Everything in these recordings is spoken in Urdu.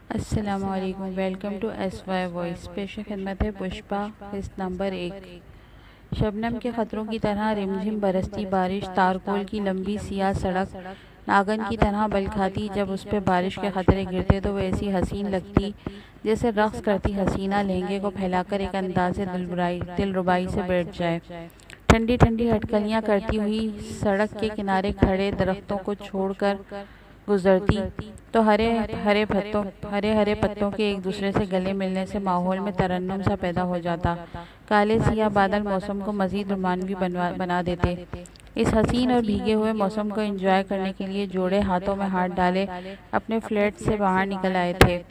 السلام علیکم، welcome to S Y voice. پیش خدمت ہے پشپا، قسط نمبر 1۔ شبنم کے قطروں کی طرح رمجھم برستی بارش تارکول کی لمبی سیاہ سڑک ناگن کی طرح بل کھاتی۔ جب اس پہ بارش کے قطرے گرتے تو وہ ایسی حسین لگتی جیسے رقص کرتی حسینہ لہنگے کو پھیلا کر ایک انداز دلربائی سے بیٹھ جائے۔ ٹھنڈی ٹھنڈی ہٹکلیاں کرتی ہوئی سڑک کے کنارے کھڑے درختوں کو چھوڑ کر گزرتی تو ہرے ہرے پتوں کے ایک دوسرے سے گلے ملنے سے ماحول میں ترنم سا پیدا ہو جاتا۔ کالے سیاہ بادل موسم کو مزید رومانوی بنا دیتے۔ اس حسین اور بھیگے ہوئے موسم کو انجوائے کرنے کے لیے جوڑے ہاتھوں میں ہاتھ ڈالے اپنے فلیٹ سے باہر نکل آئے تھے۔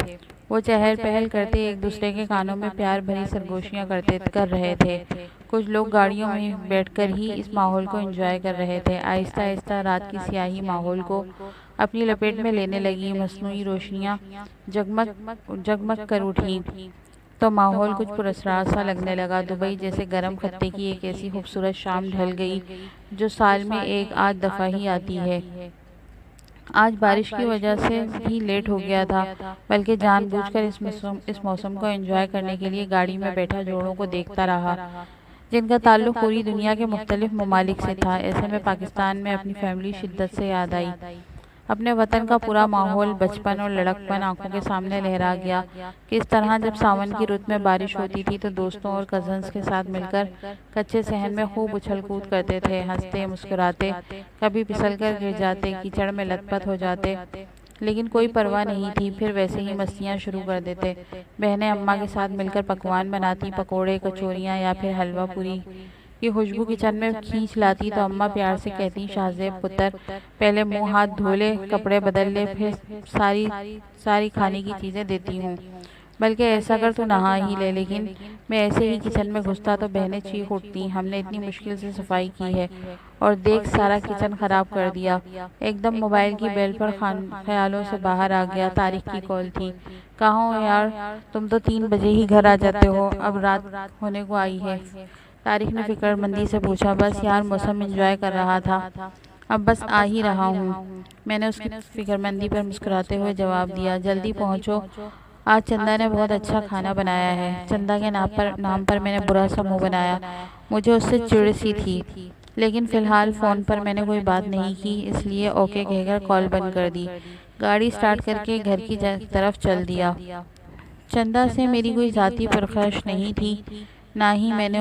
وہ چہل پہل کرتے ایک دوسرے کے کانوں میں پیار بھری سرگوشیاں کر رہے تھے۔ کچھ لوگ گاڑیوں میں بیٹھ کر ہی اس ماحول کو انجوائے کر رہے تھے۔ آہستہ آہستہ رات کی سیاہی ماحول کو اپنی لپیٹ میں لینے لگی، مصنوعی روشنیاں جگمگ کر اٹھیں تو ماحول کچھ پراسرار سا لگنے لگا۔ دبئی جیسے گرم خطے کی ایک ایسی خوبصورت شام ڈھل گئی جو سال میں ایک آدھ دفعہ ہی آتی ہے۔ آج بارش کی وجہ سے بھی لیٹ ہو گیا تھا، بلکہ جان بوجھ کر اس موسم کو انجوائے کرنے کے لیے گاڑی میں بیٹھا جوڑوں کو دیکھتا رہا جن کا تعلق پوری دنیا کے مختلف ممالک سے تھا۔ ایسے میں پاکستان میں اپنی فیملی شدت سے یاد آئی۔ اپنے وطن کا پورا ماحول، بچپن اور لڑکپن آنکھوں کے سامنے لہرا گیا۔ کس طرح جب ساون کی رت میں بارش ہوتی تھی تو دوستوں اور کزنز کے ساتھ مل کر کچے صحن میں خوب اچھل کود کرتے تھے، ہنستے مسکراتے، کبھی پھسل کر گر جاتے، کیچڑ میں لت پت ہو جاتے، لیکن کوئی پرواہ نہیں تھی، پھر ویسے ہی مستیاں شروع کر دیتے۔ بہنیں اماں کے ساتھ مل کر پکوان بناتی، پکوڑے، کچوریاں یا پھر حلوہ پوری کی خوشبو کچن میں کھینچ لاتی تو اماں پیار سے کہتی، شاہزیب پتر پہلے منہ ہاتھ دھو لے، کپڑے بدل لے، پھر ساری کھانے کی چیزیں دیتی ہوں، بلکہ ایسا کر تو نہا ہی لے۔ لیکن میں ایسے ہی کچن میں گھستا تو بہنیں چیخ اٹھتی، ہم نے اتنی مشکل سے صفائی کی ہے اور دیکھ سارا کچن خراب کر دیا۔ ایک دم موبائل کی بیل پر خیالوں سے باہر آ گیا۔ طارق کی کال تھی۔ کہاں ہو یار، تم تو 3 بجے ہی گھر آ جاتے ہو، اب رات ہونے کو آئی ہے۔ طارق نے فکر مندی سے پوچھا، بس یار موسم انجوائے کر رہا تھا، اب بس آ ہی رہا ہوں۔ میں نے اس کی فکر مندی پر مسکراتے ہوئے جواب دیا، جلدی پہنچو، آج چندہ نے بہت اچھا کھانا بنایا ہے۔ چندہ کے نام پر میں نے برا سا منہ بنایا، مجھے اس سے چڑ سی تھی، لیکن فی الحال فون پر میں نے کوئی بات نہیں کی، اس لیے اوکے کہہ کر کال بند کر دی۔ گاڑی سٹارٹ کر کے گھر کی طرف چل دیا۔ چندہ سے میری کوئی ذاتی پرخاش نہیں تھی، نہ ہی میں نے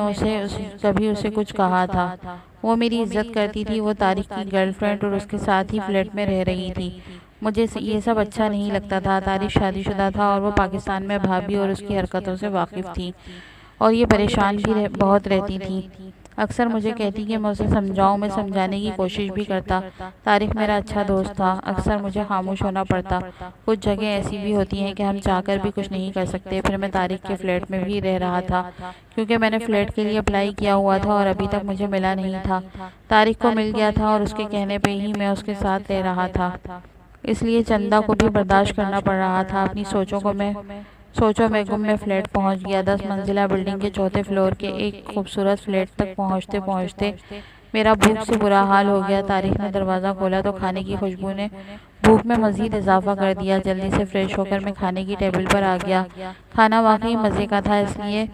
کبھی اسے کچھ کہا تھا۔ وہ میری عزت کرتی تھی، وہ طارق کی گرل فرینڈ اور اس کے ساتھ ہی فلیٹ میں رہ رہی تھی۔ مجھے یہ سب اچھا نہیں لگتا تھا۔ طارق شادی شدہ تھا اور وہ پاکستان میں بھابھی اور اس کی حرکتوں سے واقف تھی اور یہ پریشان بھی بہت رہتی تھی۔ اکثر مجھے کہتی کہ میں اسے سمجھاؤں، میں سمجھانے کی کوشش بھی کرتا۔ طارق میرا اچھا دوست تھا، اکثر مجھے خاموش ہونا پڑتا۔ کچھ جگہ ایسی بھی ہوتی ہیں کہ ہم چاہ کر بھی کچھ نہیں کر سکتے۔ پھر میں طارق کے فلیٹ میں بھی رہ رہا تھا کیونکہ میں نے فلیٹ کے لیے اپلائی کیا ہوا تھا اور ابھی تک مجھے ملا نہیں تھا۔ طارق کو مل گیا تھا اور اس کے کہنے پہ ہی میں اس کے ساتھ رہ رہا تھا، اس لیے چندہ کو بھی برداشت کرنا پڑ رہا تھا۔ اپنی سوچوں میں گم میں فلیٹ پہنچ گیا۔ 10 منزلہ بلڈنگ کے 4تھے فلور کے ایک خوبصورت فلیٹ تک پہنچتے میرا بھوک سے برا حال ہو گیا۔ طارق نے دروازہ کھولا تو کھانے کی خوشبو نے بھوک میں مزید اضافہ کر دیا۔ جلدی سے فریش ہو کر میں کھانے کی ٹیبل پر آ گیا۔ کھانا واقعی مزے کا تھا، اس لیے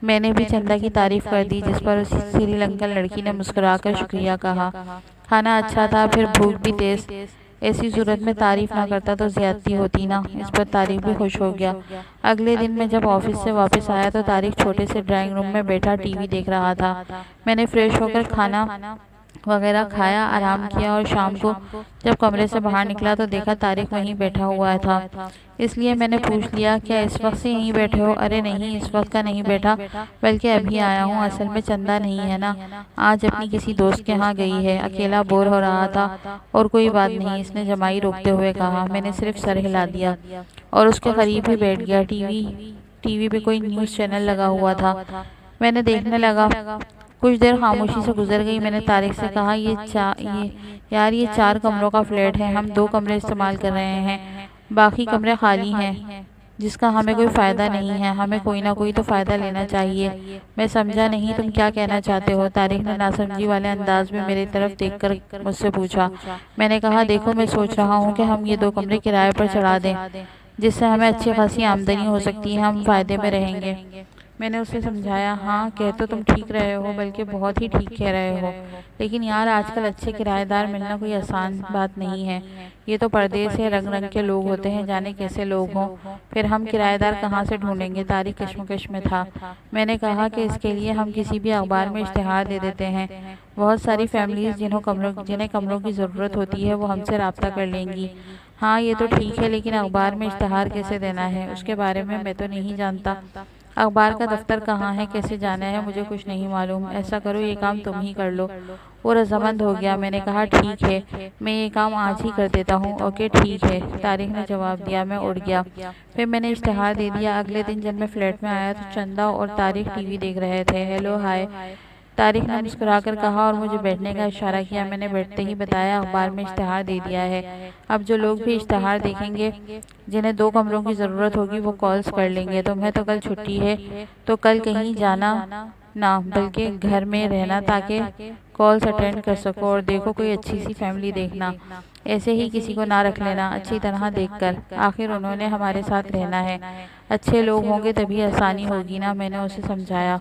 میں نے بھی چندہ کی تعریف کر دی، جس پر اس سری لنکن لڑکی نے مسکرا کر شکریہ کہا۔ کھانا اچھا تھا، پھر بھوک بھی تیز، ایسی صورت میں تعریف نہ کرتا تو زیادتی ہوتی نا۔ اس پر طارق بھی خوش ہو گیا۔ اگلے دن میں جب آفس سے واپس آیا تو طارق چھوٹے سے ڈرائنگ روم میں بیٹھا ٹی وی دیکھ رہا تھا۔ میں نے فریش ہو کر کھانا وغیرہ کھایا، آرام کیا اور شام کو جب کمرے سے باہر نکلا تو دیکھا طارق وہیں بیٹھا ہوا تھا۔ اس لیے میں نے پوچھ لیا، کیا اس وقت سے یہیں بیٹھے ہو؟ ارے نہیں، اس وقت کا نہیں بیٹھا، بلکہ ابھی آیا ہوں۔ اصل میں چندہ نہیں ہے نا، آج اپنی کسی دوست کے ہاں گئی ہے، اکیلا بور ہو رہا تھا۔ اور کوئی بات نہیں، اس نے جمائی روکتے ہوئے کہا۔ میں نے صرف سر ہلا دیا اور اس کے قریب ہی بیٹھ گیا۔ ٹی وی پہ کوئی نیوز چینل لگا ہوا تھا، میں نے دیکھنے لگا۔ کچھ دیر خاموشی سے گزر گئی۔ میں نے طارق سے کہا، یار یہ 4 کمروں کا فلیٹ ہے، ہم 2 کمرے استعمال کر رہے ہیں، باقی کمرے خالی ہیں، جس کا ہمیں کوئی فائدہ نہیں ہے، ہمیں کوئی نہ کوئی تو فائدہ لینا چاہیے۔ میں سمجھا نہیں، تم کیا کہنا چاہتے ہو؟ طارق نے ناسمجھی والے انداز میں میری طرف دیکھ کر مجھ سے پوچھا۔ میں نے کہا، دیکھو میں سوچ رہا ہوں کہ ہم یہ 2 کمرے کرائے پر چڑھا دیں، جس سے ہمیں اچھی خاصی آمدنی ہو سکتی ہے، ہم فائدے میں رہیں گے۔ میں نے اسے سمجھایا، ہاں کہہ تو تم ٹھیک رہے ہو، بلکہ بہت ہی ٹھیک کہہ رہے ہو، لیکن یار آج کل اچھے کرایہ دار ملنا کوئی آسان بات نہیں ہے۔ یہ تو پردیس ہے، رنگ رنگ کے لوگ ہوتے ہیں، جانے کیسے لوگ ہوں، پھر ہم کرایہ دار کہاں سے ڈھونڈیں گے؟ طارق کشمکش میں تھا۔ میں نے کہا کہ اس کے لیے ہم کسی بھی اخبار میں اشتہار دے دیتے ہیں، بہت ساری فیملیز جنہیں کمروں کی ضرورت ہوتی ہے وہ ہم سے رابطہ کر لیں گی۔ ہاں یہ تو ٹھیک ہے، لیکن اخبار میں اشتہار کیسے دینا ہے اس کے بارے میں تو نہیں جانتا۔ اخبار کا دفتر کہاں ہے، کیسے جانا ہے، مجھے کچھ نہیں معلوم۔ ایسا کرو یہ کام تم ہی کر لو۔ وہ رضامند ہو گیا۔ میں نے کہا ٹھیک ہے، میں یہ کام آج ہی کر دیتا ہوں۔ اوکے ٹھیک ہے، طارق نے جواب دیا۔ میں اٹھ گیا، پھر میں نے اشتہار دے دیا۔ اگلے دن جب میں فلیٹ میں آیا تو چندہ اور طارق ٹی وی دیکھ رہے تھے۔ ہیلو ہائے، طارق نے مسکرا کر کہا اور مجھے بیٹھنے کا اشارہ کیا۔ میں نے بیٹھتے ہی بتایا، اخبار میں اشتہار دے دیا ہے، اب جو لوگ بھی اشتہار دیکھیں گے جنہیں 2 کمروں کی ضرورت ہوگی وہ کالز کر لیں گے۔ تمہیں تو کل چھٹی ہے تو کل کہیں جانا نہ، بلکہ گھر میں رہنا تاکہ کالز اٹینڈ کر سکو، اور دیکھو کوئی اچھی سی فیملی دیکھنا، ایسے ہی کسی کو نہ رکھ لینا، اچھی طرح دیکھ کر، آخر انہوں نے ہمارے ساتھ رہنا ہے، اچھے لوگ ہوں گے تبھی آسانی ہوگی نا۔ میں نے اسے سمجھایا۔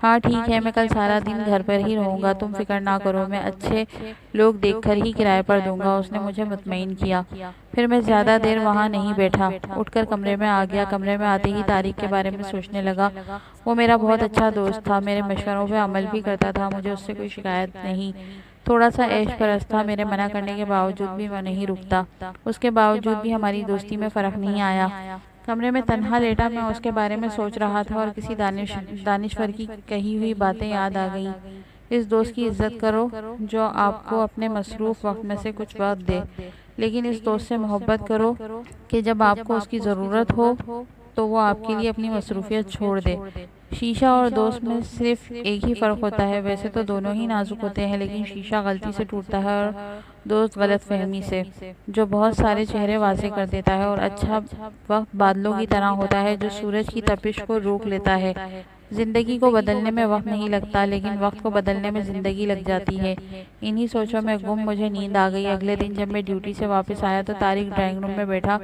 ہاں ٹھیک ہے، میں کل سارا دن گھر پر ہی رہوں گا، تم فکر نہ کرو، میں اچھے لوگ دیکھ کر ہی کرائے پر دوں گا۔ اس نے مجھے مطمئن کیا۔ پھر میں زیادہ دیر وہاں نہیں بیٹھا، اٹھ کر کمرے میں آ گیا۔ کمرے میں آتے ہی طارق کے بارے میں سوچنے لگا۔ وہ میرا بہت اچھا دوست تھا، میرے مشوروں پہ عمل بھی کرتا تھا، مجھے اس سے کوئی شکایت نہیں، تھوڑا سا عیش پرست تھا، میرے منع کرنے کے باوجود بھی وہ نہیں رکتا، اس کے باوجود بھی ہماری دوستی میں فرق نہیں آیا۔ کمرے میں تنہا لیٹا میں اس کے بارے میں سوچ رہا تھا اور کسی دانشور کی کہی ہوئی باتیں یاد آ گئیں۔ اس دوست کی عزت کرو جو آپ کو اپنے مصروف وقت میں سے کچھ وقت دے، لیکن اس دوست سے محبت کرو کہ جب آپ کو اس کی ضرورت ہو تو وہ آپ کے لیے اپنی مصروفیت چھوڑ دے۔ شیشہ اور دوست میں صرف ایک ہی فرق ہوتا ہے، ویسے تو دونوں ہی نازک ہوتے ہیں، لیکن شیشہ غلطی سے ٹوٹتا ہے اور دوست غلط فہمی سے، جو بہت سارے چہرے واضح کر دیتا ہے، اور اچھا وقت بادلوں کی طرح ہوتا ہے جو سورج کی تپش کو روک لیتا ہے۔ زندگی کو بدلنے میں وقت نہیں لگتا، لیکن وقت کو بدلنے میں زندگی لگ جاتی ہے۔ انہی سوچوں میں گم مجھے نیند آ گئی۔ اگلے دن جب میں ڈیوٹی سے واپس آیا تو طارق ڈرائنگ روم میں بیٹھا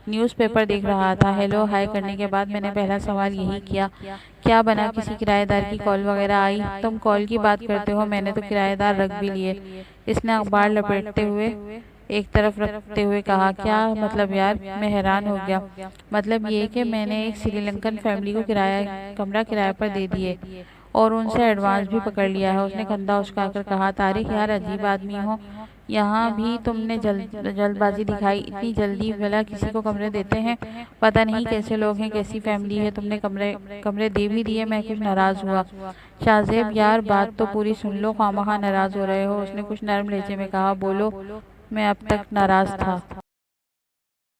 نیوز پیپر دیکھ رہا تھا۔ ہیلو ہائے کرنے کے بعد میں نے پہلا سوال یہی کیا، کیا بنا، کسی کرایہ دار کی کال وغیرہ آئی؟ تم کال کی بات کرتے ہو، میں نے تو کرایہ دار رکھ بھی لیے، اس نے اخبار لپیٹتے ہوئے ایک طرف رکھتے ہوئے کہا۔ کیا مطلب یار؟ میں حیران ہو گیا۔ مطلب یہ کہ میں نے ایک سری لنکن فیملی کو کمرہ کرایہ پر دے دیے اور ان سے ایڈوانس بھی پکڑ لیا ہے، اس نے کندھا اچکا کر کہا۔ طارق یار عجیب آدمی ہو، یہاں بھی تم نے جلد بازی دکھائی، اتنی جلدی بھلا کسی کو کمرے دیتے ہیں؟ پتہ نہیں کیسے لوگ ہیں، کیسی فیملی ہے، تم نے کمرے دے بھی دیے؟ میں کچھ ناراض ہوا۔ شاہ زیب یار بات تو پوری سن لو، خواہ مخواہ ناراض ہو رہے ہو، اس نے کچھ نرم لہجے میں کہا۔ بولو۔ میں اب تک ناراض تھا۔